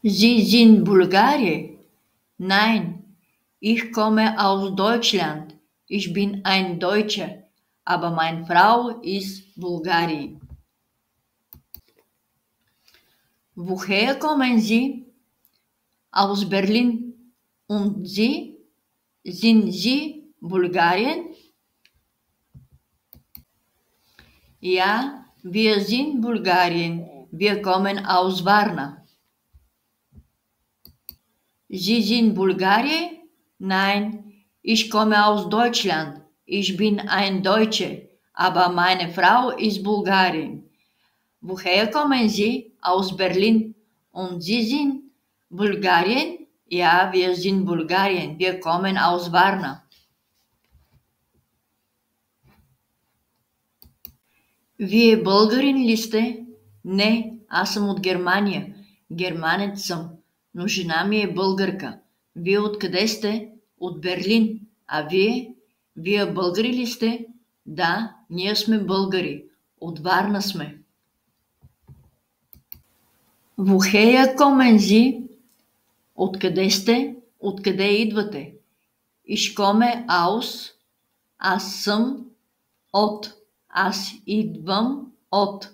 Sie sind Bulgarier? Nein, ich komme aus Deutschland. Ich bin ein Deutscher, aber meine Frau ist Bulgarin. Woher kommen Sie? Aus Berlin. Und Sie? Sind Sie Bulgarien? Ja, wir sind Bulgarien. Wir kommen aus Varna. Sie sind Bulgarier? Nein, ich komme aus Deutschland. Ich bin ein Deutscher, aber meine Frau ist Bulgarin. Woher kommen Sie? Aus Berlin. Und Sie sind Bulgarien? Ja, wir sind Bulgarien. Wir kommen aus Varna. Вие българин ли сте? Не, аз съм от Германия. Германец съм, но жена ми е българка. Вие откъде сте? От Берлин. А вие? Вие българи ли сте? Да, ние сме българи. От Варна сме. Woher kommen Sie? Откъде сте? Откъде идвате? Ich komme aus. Аз съм от. Аз идвам от.